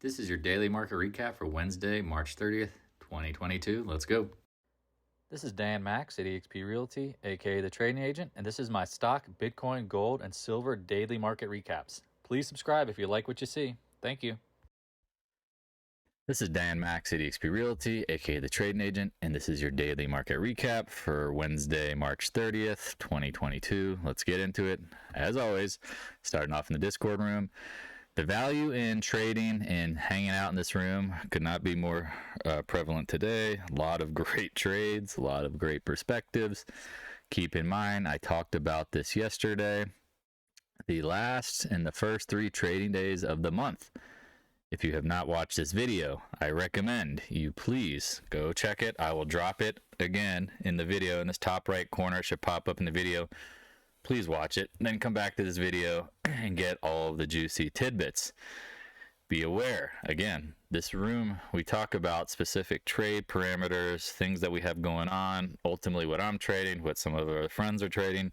This is your daily market recap for Wednesday, March 30th, 2022. Let's go. This is Dan Max at EXP Realty, aka the Trading Agent, and this is my stock, Bitcoin, gold, and silver daily market recaps. Please subscribe if you like what you see. Thank you. This is Dan Max at EXP Realty, aka the Trading Agent, and this is your daily market recap for Wednesday, March 30th, 2022. Let's get into it. As always, starting off in the Discord room. The value in trading and hanging out in this room could not be more prevalent today. A lot of great trades, a lot of great perspectives. Keep in mind, I talked about this yesterday. The last and the first 3 trading days of the month. If you have not watched this video, I recommend you please go check it. I will drop it again in the video in this top right corner. It should pop up in the video. Please watch it, then come back to this video and get all of the juicy tidbits. Be aware, again, this room, we talk about specific trade parameters, things that we have going on, ultimately what I'm trading, what some of our friends are trading.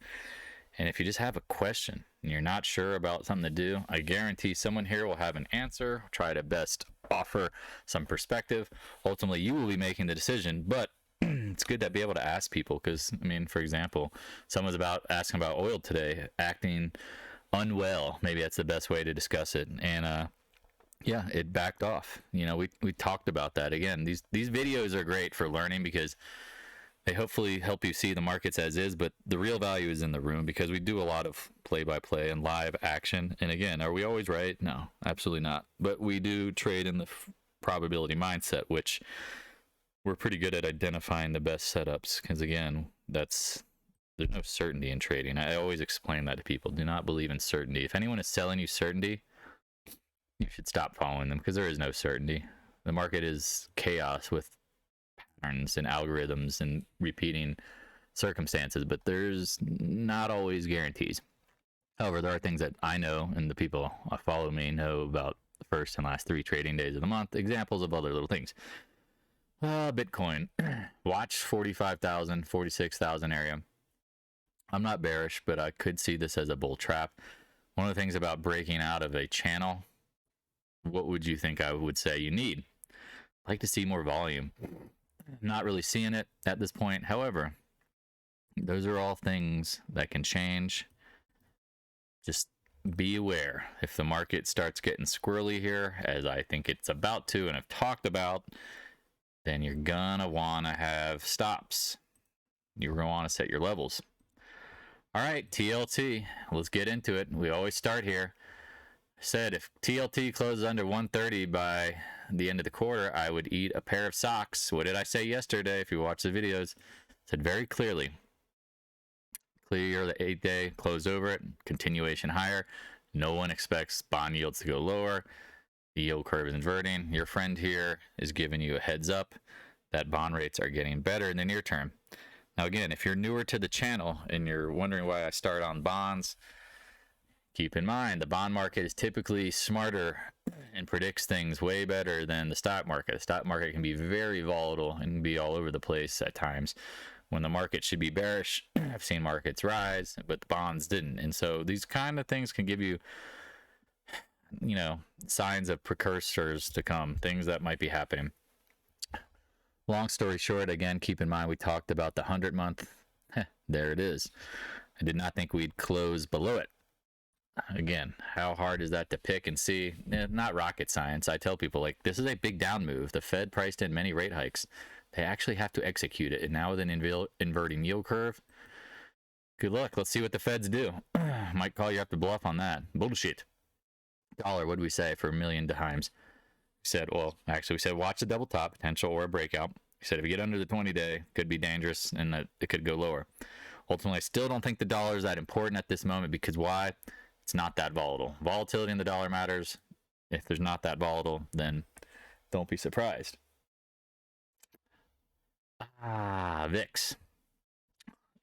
And if you just have a question and you're not sure about something to do, I guarantee someone here will have an answer, try to best offer some perspective. Ultimately, you will be making the decision, but it's good to be able to ask people because, I mean, for example, someone's asking about oil today, acting unwell. Maybe that's the best way to discuss it. And yeah, it backed off. You know, we talked about that. Again, these videos are great for learning because they hopefully help you see the markets as is, but the real value is in the room because we do a lot of play-by-play and live action. And again, are we always right? No, absolutely not. But we do trade in the probability mindset, which we're pretty good at identifying the best setups because, again, there's no certainty in trading. I always explain that to people. Do not believe in certainty. If anyone is selling you certainty, you should stop following them because there is no certainty. The market is chaos with patterns and algorithms and repeating circumstances, but there's not always guarantees. However, there are things that I know and the people who follow me know about the first and last 3 trading days of the month, examples of other little things. Bitcoin, watch 45,000, 46,000 area. I'm not bearish, but I could see this as a bull trap. One of the things about breaking out of a channel, what would you think I would say you need? I'd like to see more volume. Not really seeing it at this point. However, those are all things that can change. Just be aware. If the market starts getting squirrely here, as I think it's about to and I've talked about, then you're gonna want to have stops. You're gonna want to set your levels. All right, TLT, let's get into it. We always start here. I said if TLT closes under 130 by the end of the quarter, I would eat a pair of socks. What did I say yesterday? If you watch the videos, I said very clearly, clear the 8-day, close over it, continuation higher. No one expects bond yields to go lower. The yield curve is inverting. Your friend here is giving you a heads up that bond rates are getting better in the near term. Now, again, if you're newer to the channel and you're wondering why I start on bonds, keep in mind the bond market is typically smarter and predicts things way better than the stock market. The stock market can be very volatile and be all over the place at times. When the market should be bearish, I've seen markets rise, but the bonds didn't. And so these kind of things can give you, you know, signs of precursors to come, things that might be happening. Long story short, again, keep in mind we talked about the 100-month. There it is. I did not think we'd close below it. Again, how hard is that to pick and see? Not rocket science. I tell people, like, this is a big down move. The Fed priced in many rate hikes. They actually have to execute it. And now with an inverting yield curve, good luck. Let's see what the Feds do. Might call you up to bluff on that. Bullshit. Dollar, what did we say for a million times? We said, well, actually, we said watch the double top potential or a breakout. We said if you get under the 20-day, could be dangerous and that it could go lower. Ultimately, I still don't think the dollar is that important at this moment because why? It's not that volatile. Volatility in the dollar matters. If there's not that volatile, then don't be surprised. VIX.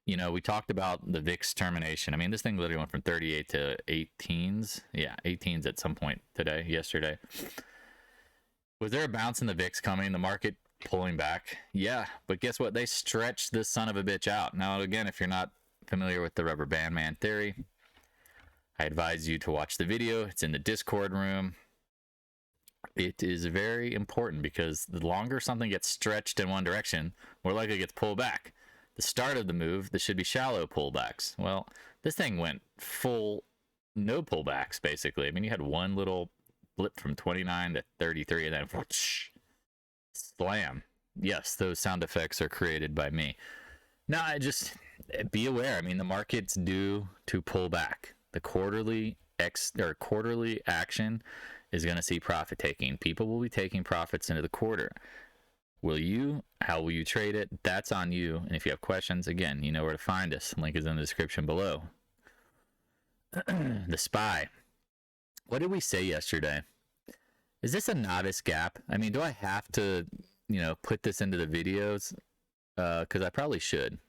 You know, we talked about the VIX termination. I mean, this thing literally went from 38 to 18s. Yeah, 18s at some point today, yesterday. Was there a bounce in the VIX coming? The market pulling back? Yeah, but guess what? They stretched this son of a bitch out. Now, again, if you're not familiar with the rubber band man theory, I advise you to watch the video. It's in the Discord room. It is very important because the longer something gets stretched in one direction, more likely it gets pulled back. The start of the move, this should be shallow pullbacks. Well, this thing went full no pullbacks, basically. I mean, you had one little blip from 29 to 33 and then whoosh, slam. Yes, those sound effects are created by me. No, I just be aware. I mean, the market's due to pull back. The quarterly action is going to see profit taking. People will be taking profits into the quarter. Will you? How will you trade it? That's on you. And if you have questions, again, you know where to find us. Link is in the description below. The SPY. What did we say yesterday? Is this a novice gap? I mean, do I have to, put this into the videos? Because I probably should.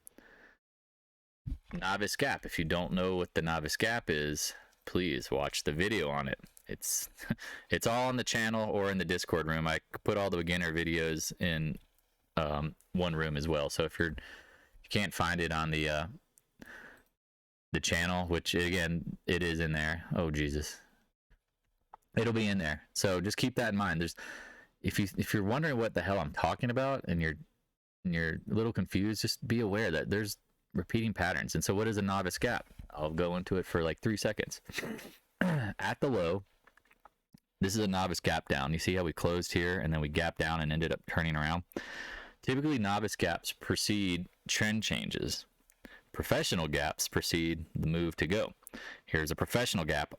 Novice gap. If you don't know what the novice gap is, please watch the video on it. It's all on the channel or in the Discord room. I put all the beginner videos in one room as well. So if you can't find it on the channel, which again it is in there. Oh Jesus, it'll be in there. So just keep that in mind. If you're wondering what the hell I'm talking about and you're a little confused, just be aware that there's repeating patterns. And so what is a novice gap? I'll go into it for like 3 seconds. At the low, this is a novice gap down. You see how we closed here and then we gapped down and ended up turning around? Typically, novice gaps precede trend changes. Professional gaps precede the move to go. Here's a professional gap.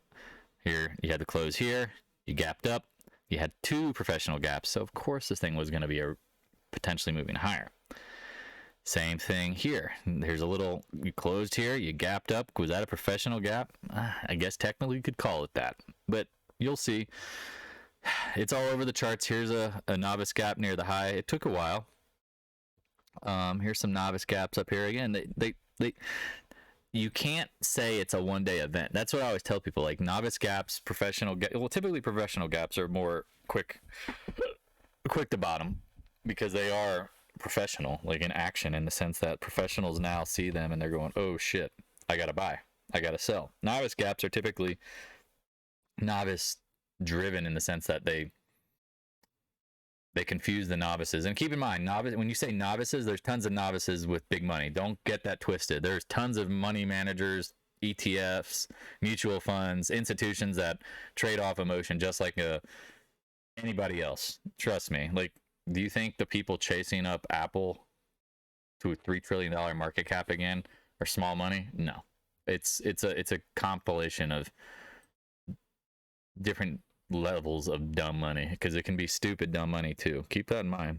Here, you had the close here, you gapped up, you had 2 professional gaps. So, of course, this thing was going to be potentially moving higher. Same thing here. There's a little, you closed here, you gapped up. Was that a professional gap? I guess technically you could call it that. But you'll see. It's all over the charts. Here's a novice gap near the high. It took a while. Here's some novice gaps up here. Again, you can't say it's a one-day event. That's what I always tell people. Like novice gaps, typically professional gaps are more quick to bottom because they are professional, like in action, in the sense that professionals now see them and they're going, oh shit, I gotta buy, I gotta sell. Novice gaps are typically novice driven in the sense that they confuse the novices. And keep in mind, when you say novices, there's tons of novices with big money. Don't get that twisted. There's tons of money managers, ETFs, mutual funds, institutions that trade off emotion just like anybody else. Trust me. Like, do you think the people chasing up Apple to a $3 trillion market cap again are small money? No. It's a compilation of different levels of dumb money, because it can be stupid dumb money too. Keep that in mind.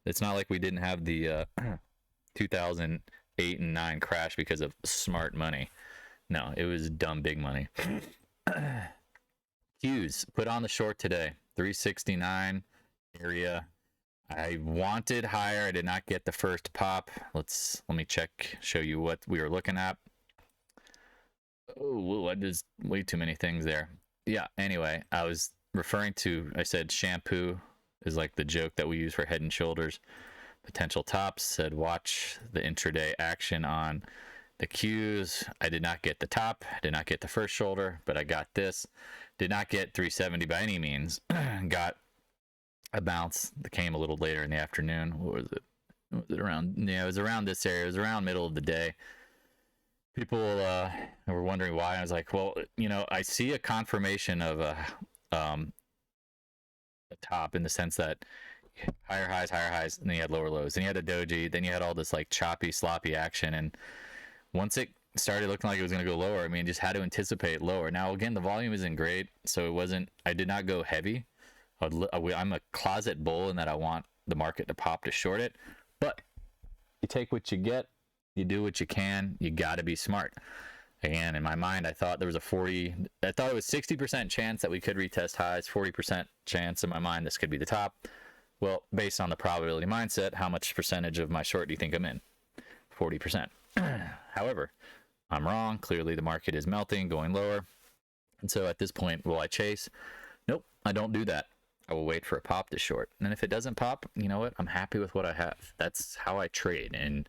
It's not like we didn't have the 2008 and 9 crash because of smart money. No, it was dumb big money. Qs put on the short today, 369 area. I wanted higher. I did not get the first pop. Let me show you what we were looking at. Oh, I did way too many things there. Yeah, anyway, I said shampoo is like the joke that we use for Head and Shoulders. Potential tops, said watch the intraday action on the Qs. I did not get the top, I did not get the first shoulder, but I got this. Did not get 370 by any means. Got a bounce that came a little later in the afternoon. What was it? Was it around? Yeah, it was around this area. It was around middle of the day. People were wondering why. I was like, well, I see a confirmation of a top in the sense that higher highs, and then you had lower lows. Then you had a doji. Then you had all this like choppy, sloppy action. And once it started looking like it was going to go lower, I mean, just had to anticipate lower. Now, again, the volume isn't great, so I did not go heavy. I'm a closet bull in that I want the market to pop to short it. But you take what you get. You do what you can. You got to be smart. Again, in my mind, I thought it was 60% chance that we could retest highs, 40% chance in my mind this could be the top. Well, based on the probability mindset, how much percentage of my short do you think I'm in? 40%. However, I'm wrong. Clearly, the market is melting, going lower. And so at this point, will I chase? Nope, I don't do that. I will wait for a pop to short. And if it doesn't pop, you know what? I'm happy with what I have. That's how I trade. And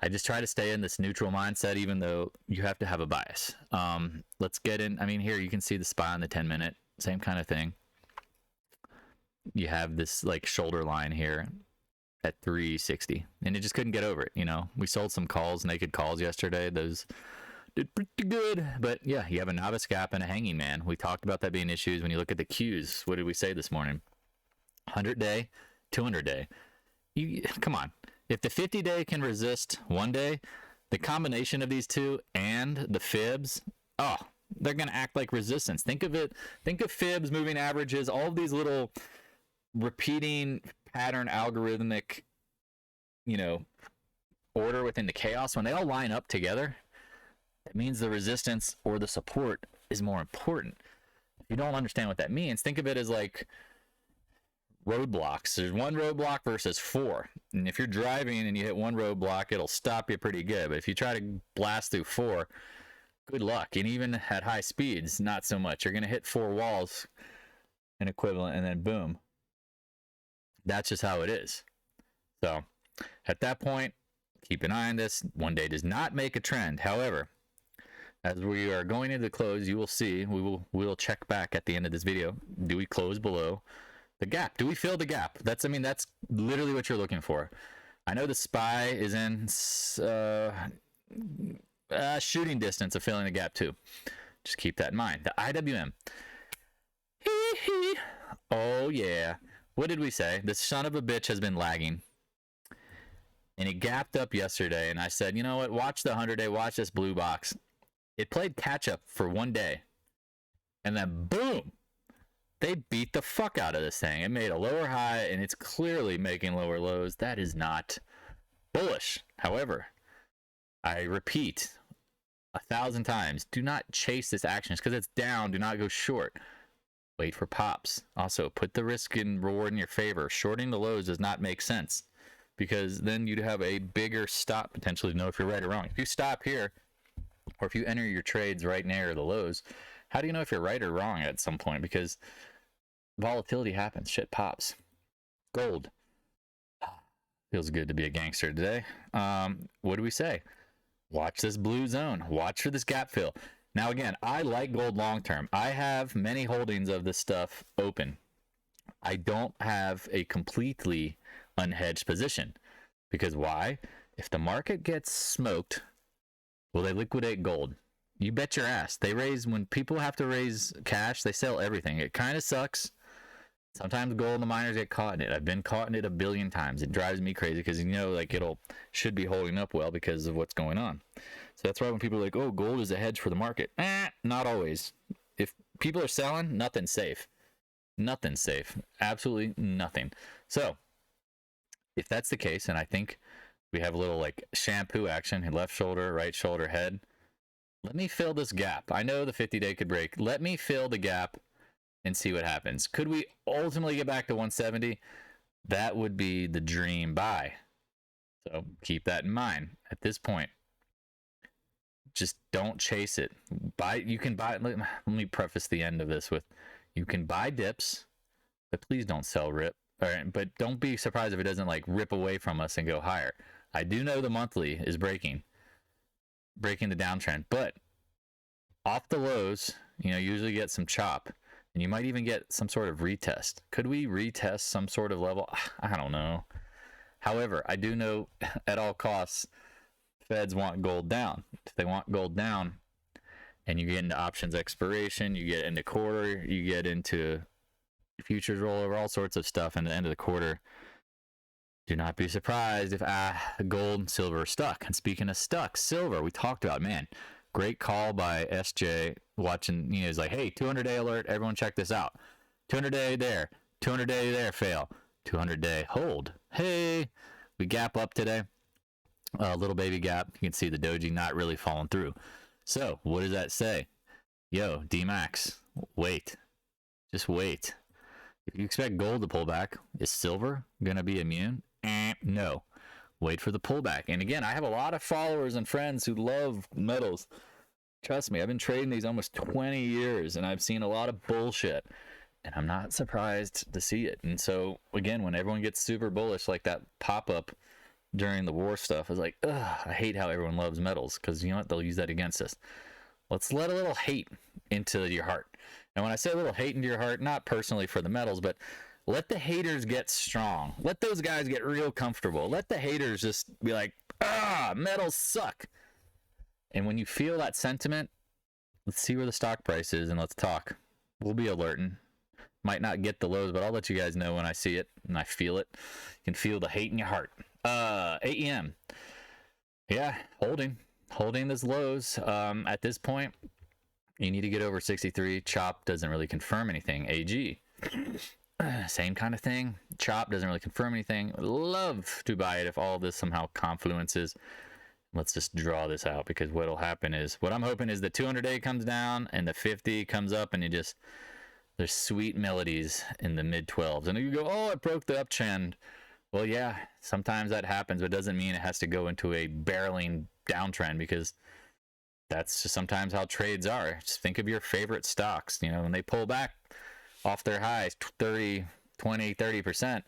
I just try to stay in this neutral mindset, even though you have to have a bias. Let's get in. I mean, here you can see the SPY on the 10-minute. Same kind of thing. you have this like shoulder line here at 360, and it just couldn't get over it. We sold some calls, naked calls yesterday. Those did pretty good, but yeah, you have a novice gap and a hanging man. We talked about that being issues. When you look at the Qs, what did we say this morning? 100-day, 200-day. Come on. If the 50-day can resist 1 day, the combination of these two and the fibs, they're going to act like resistance. Think of fibs, moving averages, all of these little repeating pattern algorithmic, order within the chaos. When they all line up together, that means the resistance or the support is more important. If you don't understand what that means, think of it as like roadblocks. There's one roadblock versus 4. And if you're driving and you hit one roadblock, it'll stop you pretty good. But if you try to blast through 4, good luck. And even at high speeds, not so much. You're going to hit 4 walls, an equivalent, and then boom. That's just how it is. So at that point, keep an eye on this. 1 day does not make a trend. However, as we are going into the close, you will see, we'll check back at the end of this video. Do we close below the gap? Do we fill the gap? That's literally what you're looking for. I know the SPY is in shooting distance of filling the gap too. Just keep that in mind. The IWM. Oh yeah. What did we say? This son of a bitch has been lagging. And it gapped up yesterday, and I said, you know what? Watch the 100-day. Watch this blue box. It played catch up for 1 day. And then boom. They beat the fuck out of this thing. It made a lower high, and it's clearly making lower lows. That is not bullish. However, I repeat 1,000 times, do not chase this action. Just because it's down, do not go short. Wait for pops. Also, put the risk and reward in your favor. Shorting the lows does not make sense, because then you'd have a bigger stop potentially to know if you're right or wrong. If you stop here, or if you enter your trades right near the lows, how do you know if you're right or wrong at some point? Because volatility happens. Shit pops. Gold. Feels good to be a gangster today. What do we say? Watch this blue zone. Watch for this gap fill. Now, again, I like gold long term. I have many holdings of this stuff open. I don't have a completely unhedged position. Because why? If the market gets smoked, will they liquidate gold? You bet your ass. When people have to raise cash, they sell everything. It kind of sucks. Sometimes gold and the miners get caught in it. I've been caught in it a billion times. It drives me crazy because, should be holding up well because of what's going on. So that's why when people are like, oh, gold is a hedge for the market. Not always. If people are selling, nothing's safe. Nothing's safe. Absolutely nothing. So if that's the case, and I think we have a little like shampoo action, left shoulder, right shoulder, head. Let me fill this gap. I know the 50-day could break. Let me fill the gap and see what happens. Could we ultimately get back to 170? That would be the dream buy. So keep that in mind at this point. Just don't chase it. You can buy. Let me preface the end of this with, you can buy dips, but please don't sell rip. All right, but don't be surprised if it doesn't like rip away from us and go higher. I do know the monthly is breaking the downtrend, but off the lows, usually get some chop, and you might even get some sort of retest. Could we retest some sort of level? I don't know. However, I do know at all costs, Feds want gold down. If they want gold down, and you get into options expiration, you get into quarter, you get into futures rollover, all sorts of stuff, and at the end of the quarter, do not be surprised if gold and silver are stuck. And speaking of stuck, silver, we talked about, man, great call by SJ watching, he's like, hey, 200-day alert, everyone check this out. 200-day there, 200-day there, fail. 200-day hold. Hey, we gap up today. A little baby gap. You can see the doji not really falling through. So what does that say? Yo, D-Max, wait. Just wait. If you expect gold to pull back, is silver going to be immune? No. Wait for the pullback. And again, I have a lot of followers and friends who love metals. Trust me, I've been trading these almost 20 years, and I've seen a lot of bullshit. And I'm not surprised to see it. And so, again, when everyone gets super bullish, like that pop-up during the war stuff, is like, ugh, I hate how everyone loves metals, because you know what? They'll use that against us. Let's let a little hate into your heart. And when I say a little hate into your heart, not personally for the metals, but Let the haters get strong. Let those guys get real comfortable. Let the haters just be like, metals suck. And when you feel that sentiment, let's see where the stock price is and let's talk. We'll be alerting. Might not get the lows, but I'll let you guys know when I see it and I feel it. You can feel the hate in your heart. AEM. Yeah, holding those lows. At this point, you need to get over 63. Chop doesn't really confirm anything. AG. Same kind of thing. Chop doesn't really confirm anything. Love to buy it if all of this somehow confluences. Let's just draw this out, because what'll happen is, what I'm hoping is the 200-day comes down and the 50 comes up, and there's sweet melodies in the mid 12s, and you go, oh, it broke the uptrend. Well, yeah, sometimes that happens, but it doesn't mean it has to go into a barreling downtrend, because that's just sometimes how trades are. Just think of your favorite stocks. You know, when they pull back off their highs 30, 20, 30%,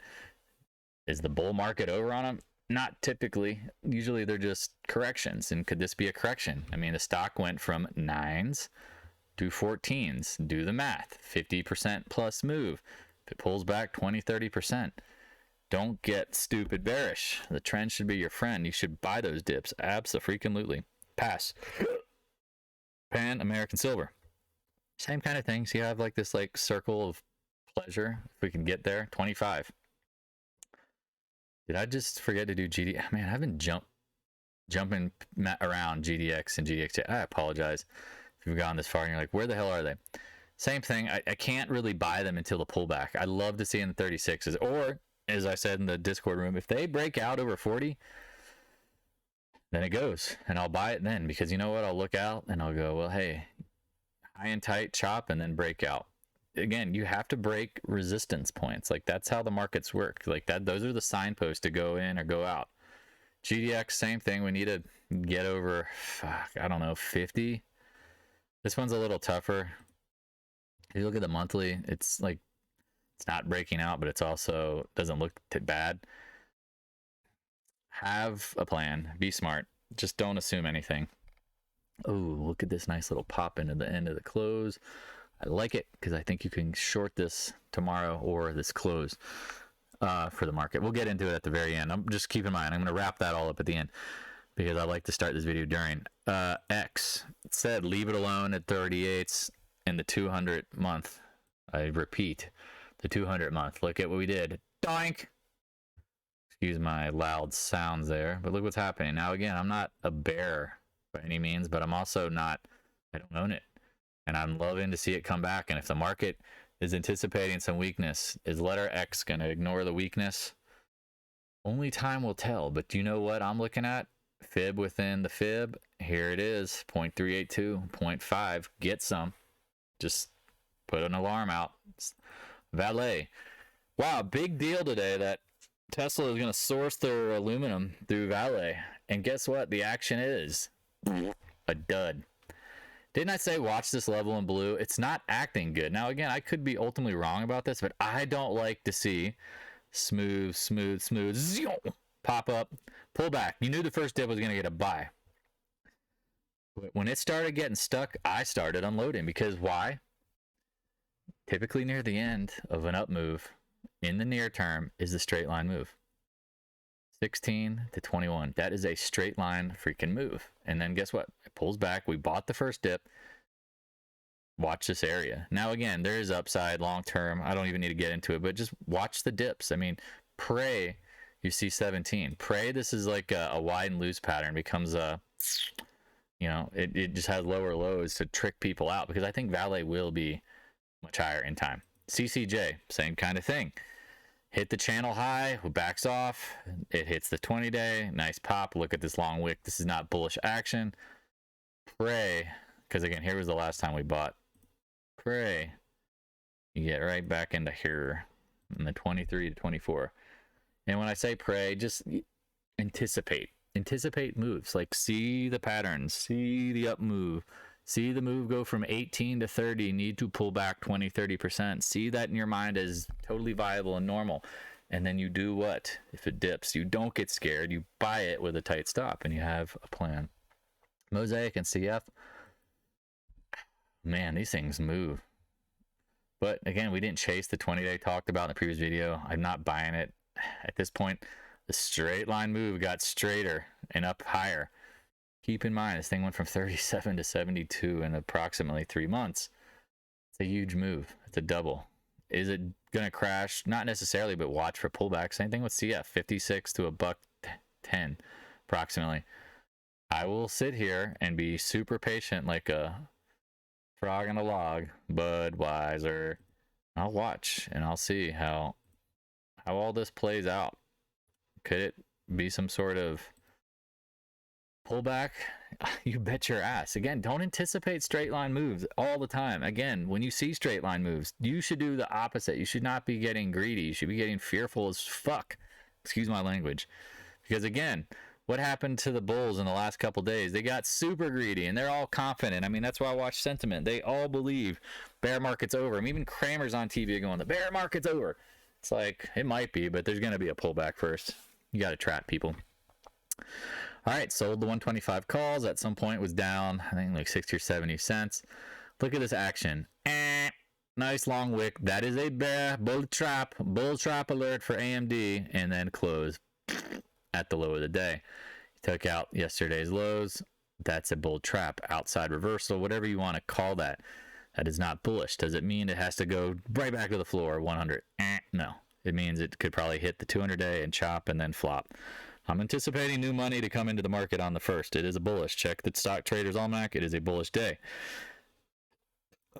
is the bull market over on them? Not typically. Usually they're just corrections. And could this be a correction? I mean, the stock went from 9s to 14s. Do the math. 50% plus move. If it pulls back 20, 30%, don't get stupid bearish. The trend should be your friend. You should buy those dips. Abso-freaking-lutely. PAAS. PENN, American Silver. Same kind of thing. So you have like this like circle of pleasure. If we can get there. 25. Did I just forget to do GD? Man, I've been jumping around GDX and GDXJ. I apologize if you've gone this far and you're like, where the hell are they? Same thing. I can't really buy them until the pullback. I love to see in the 36s. Or, as I said in the Discord room, if they break out over 40, then it goes. And I'll buy it then. Because you know what? I'll look out and I'll go, well, hey, high and tight, chop, and then break out. Again, you have to break resistance points. Like, that's how the markets work. Like that, those are the signposts to go in or go out. GDX, same thing. We need to get over, I don't know, 50. This one's a little tougher. If you look at the monthly, it's like, it's not breaking out, but it's also doesn't look too bad. Have a plan. Be smart. Just don't assume anything. Oh, look at this nice little pop into the end of the close. I like it because I think you can short this tomorrow or this close for the market. We'll get into it at the very end. Just keep in mind, I'm going to wrap that all up at the end because I like to start this video during. X said leave it alone at 38s in the 200 month. I repeat, the 200 month. Look at what we did. Doink! Excuse my loud sounds there, but look what's happening. Now, again, I'm not a bear by any means, but I'm also not, I don't own it. And I'm loving to see it come back. And if the market is anticipating some weakness, is letter X going to ignore the weakness? Only time will tell. But do you know what I'm looking at? Fib within the fib. Here it is. 0.382, 0.5. Get some. Just put an alarm out. VALE. Wow, big deal today that Tesla is going to source their aluminum through VALE. And guess what? The action is a dud. Didn't I say watch this level in blue? It's not acting good. Now, again, I could be ultimately wrong about this, but I don't like to see smooth, pop up, pull back. You knew the first dip was going to get a buy. But when it started getting stuck, I started unloading because why? Typically near the end of an up move in the near term is the straight line move. 16 to 21. That is a straight line freaking move. And then guess what? It pulls back. We bought the first dip. Watch this area. Now, again, there is upside long term. I don't even need to get into it, but just watch the dips. I mean, pray you see 17. Pray this is like a wide and loose pattern. Becomes a, you know, it just has lower lows to trick people out because I think VALE will be much higher in time. CCJ, same kind of thing. Hit the channel high, backs off, it hits the 20-day, nice pop. Look at this long wick. This is not bullish action. Pray, because again, here was the last time we bought. Pray you get right back into here in the 23 to 24. And when I say pray, just anticipate moves. Like see the patterns, see the up move. See the move go from 18 to 30, need to pull back 20, 30%. See that in your mind as totally viable and normal. And then you do what? If it dips, you don't get scared. You buy it with a tight stop and you have a plan. Mosaic and CF. Man, these things move. But again, we didn't chase the 20-day talked about in the previous video. I'm not buying it at this point. The straight line move got straighter and up higher. Keep in mind, this thing went from 37 to 72 in approximately 3 months. It's a huge move. It's a double. Is it going to crash? Not necessarily, but watch for pullback. Same thing with CF, 56 to $1.10 approximately. I will sit here and be super patient like a frog in a log, Budweiser. I'll watch and I'll see how all this plays out. Could it be some sort of pullback? You bet your ass. Again, don't anticipate straight line moves all the time. Again, when you see straight line moves, you should do the opposite. You should not be getting greedy. You should be getting fearful as fuck. Excuse my language. Because again, what happened to the bulls in the last couple days? They got super greedy and they're all confident. I mean, that's why I watch sentiment. They all believe bear market's over. I mean, even Kramer's on TV going, the bear market's over. It's like, it might be, but there's going to be a pullback first. You got to trap people. All right, sold the 125 calls. At some point was down, I think like 60 or 70 cents. Look at this action. Nice long wick. That is a bear bull trap alert for AMD, and then close at the low of the day. Took out yesterday's lows. That's a bull trap, outside reversal, whatever you want to call that. That is not bullish. Does it mean it has to go right back to the floor, 100? No. It means it could probably hit the 200-day and chop and then flop. I'm anticipating new money to come into the market on the 1st. It is a bullish. Check the Stock Traders Almanac. It is a bullish day.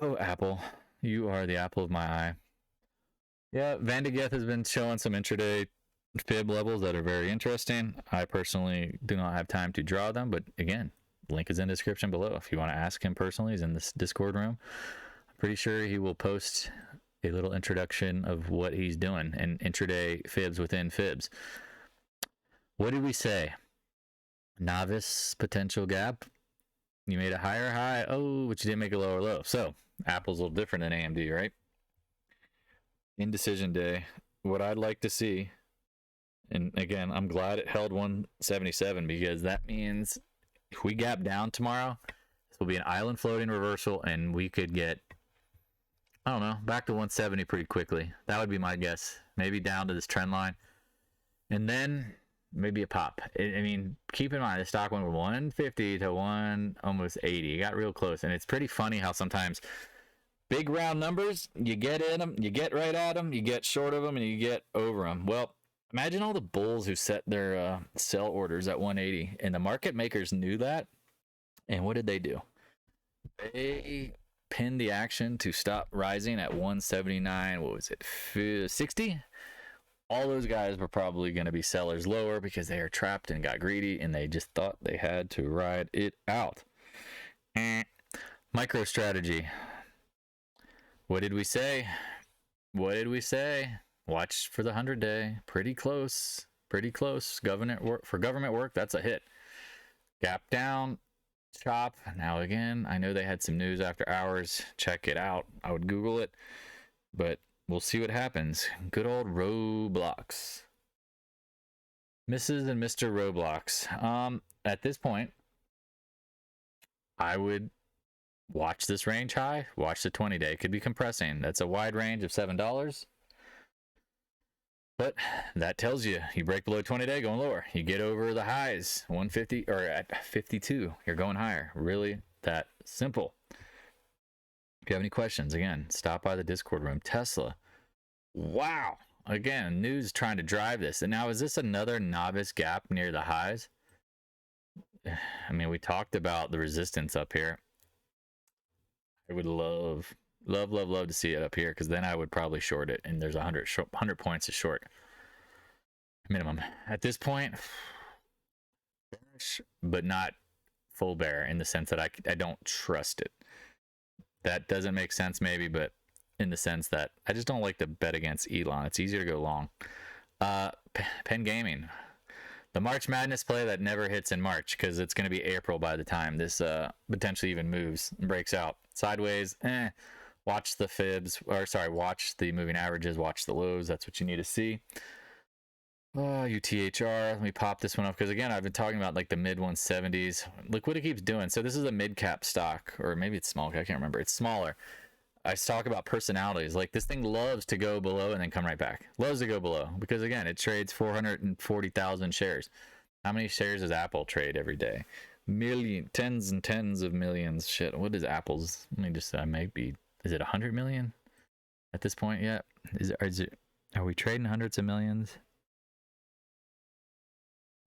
Oh, Apple. You are the apple of my eye. Yeah, Van de Geth has been showing some intraday fib levels that are very interesting. I personally do not have time to draw them, but again, link is in the description below. If you want to ask him personally, he's in this Discord room. I'm pretty sure he will post a little introduction of what he's doing and intraday fibs within fibs. What did we say? Novice potential gap. You made a higher high. Oh, but you didn't make a lower low. So Apple's a little different than AMD, right? Indecision day. What I'd like to see, and again, I'm glad it held 177 because that means if we gap down tomorrow, this will be an island floating reversal and we could get, I don't know, back to 170 pretty quickly. That would be my guess. Maybe down to this trend line. And then maybe a pop. I mean, keep in mind, the stock went from 150 to almost 80. It got real close. And it's pretty funny how sometimes big round numbers, you get in them, you get right at them, you get short of them, and you get over them. Well, imagine all the bulls who set their sell orders at 180. And the market makers knew that. And what did they do? They pinned the action to stop rising at 179. What was it? 60? All those guys were probably going to be sellers lower because they are trapped and got greedy and they just thought they had to ride it out. Micro strategy. What did we say? What did we say? Watch for the 100-day. Pretty close. Pretty close. Government work, that's a hit. Gap down. Chop. Now again, I know they had some news after hours. Check it out. I would Google it. But we'll see what happens. Good old Roblox. Mrs. and Mr. Roblox. At this point, I would watch this range high. Watch the 20-day. It could be compressing. That's a wide range of $7. But that tells you break below 20-day, going lower. You get over the highs, 150 or at 52, you're going higher. Really that simple. If you have any questions, again, stop by the Discord room. Tesla. Wow. Again, news trying to drive this. And now, is this another novice gap near the highs? I mean, we talked about the resistance up here. I would love to see it up here because then I would probably short it. And there's 100 points of short minimum. At this point, but not full bear in the sense that I don't trust it. That doesn't make sense maybe, but in the sense that I just don't like to bet against Elon. It's easier to go long. PENN Gaming. The March Madness play that never hits in March because it's going to be April by the time this potentially even moves and breaks out. Sideways, watch the fibs, or sorry, watch the moving averages, watch the lows. That's what you need to see. UTHR, let me pop this one up because again, I've been talking about like the mid 170s. Look what it keeps doing. So this is a mid cap stock, or maybe it's small. I can't remember. It's smaller. I talk about personalities. Like this thing loves to go below and then come right back. Loves to go below because again, it trades 440,000 shares. How many shares does Apple trade every day? Tens and tens of millions. Shit, what is Apple's? Let me just, is it 100 million at this point yet? Are we trading hundreds of millions?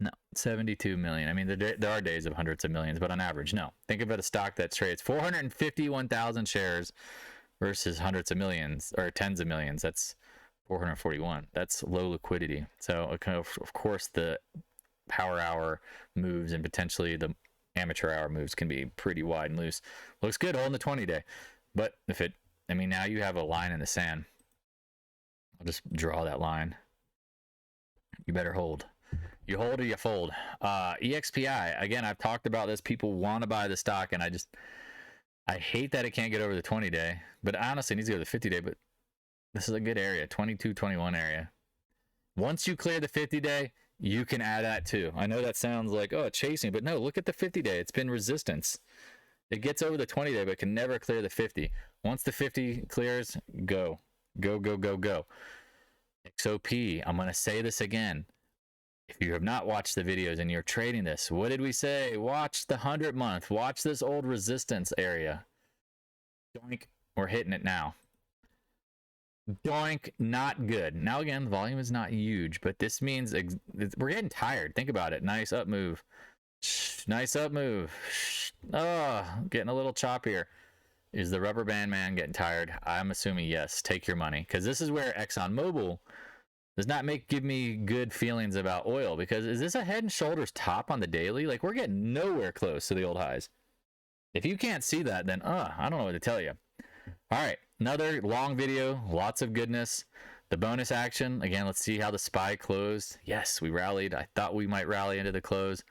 No, 72 million. I mean, there are days of hundreds of millions, but on average, no. Think about a stock that trades 451,000 shares versus hundreds of millions or tens of millions. That's 441. That's low liquidity. So, of course, the power hour moves and potentially the amateur hour moves can be pretty wide and loose. Looks good holding the 20-day. But now you have a line in the sand. I'll just draw that line. You better hold. You hold or you fold. EXPI, again, I've talked about this. People want to buy the stock, and I hate that it can't get over the 20-day, but honestly, it needs to go to the 50-day, but this is a good area, 22, 21 area. Once you clear the 50-day, you can add that too. I know that sounds like, oh, chasing, but no, look at the 50-day. It's been resistance. It gets over the 20-day, but can never clear the 50. Once the 50 clears, go. Go, go, go, go. XOP, I'm going to say this again. If you have not watched the videos and you're trading this, what did we say? Watch the 100 month. Watch this old resistance area. Doink, we're hitting it now. Doink, not good. Now again, the volume is not huge, but this means we're getting tired. Think about it. Nice up move. Nice up move. Oh, getting a little choppier. Is the rubber band man getting tired? I'm assuming yes. Take your money, because this is where ExxonMobil does not give me good feelings about oil, because is this a head and shoulders top on the daily? Like, we're getting nowhere close to the old highs. If you can't see that, then I don't know what to tell you. All right, another long video, lots of goodness. The bonus action, again, let's see how the SPY closed. Yes, we rallied. I thought we might rally into the close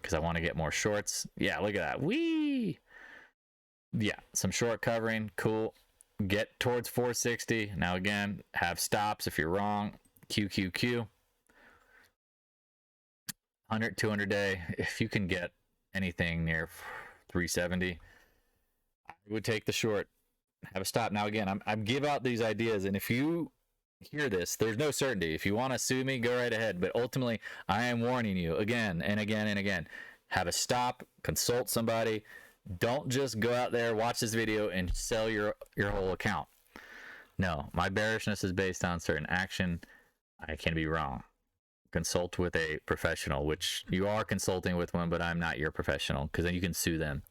because I want to get more shorts. Yeah, look at that. Whee! Yeah, some short covering, cool. Get towards 460. Now again, have stops if you're wrong. QQQ. 100, 200 day. If you can get anything near 370, I would take the short. Have a stop. Now again, I'm give out these ideas, and if you hear this, there's no certainty. If you want to sue me, go right ahead. But ultimately, I am warning you again and again and again. Have a stop. Consult somebody. Don't just go out there, watch this video, and sell your whole account. No, my bearishness is based on certain action. I can be wrong. Consult with a professional, which you are consulting with one, but I'm not your professional, because then you can sue them.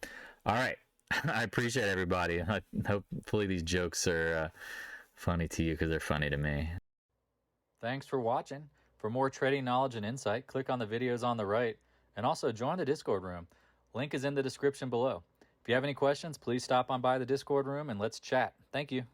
All right. I appreciate everybody. Hopefully these jokes are funny to you, because they're funny to me. Thanks for watching. For more trading knowledge and insight, click on the videos on the right, and also join the Discord room. Link is in the description below. If you have any questions, please stop on by the Discord room and let's chat. Thank you.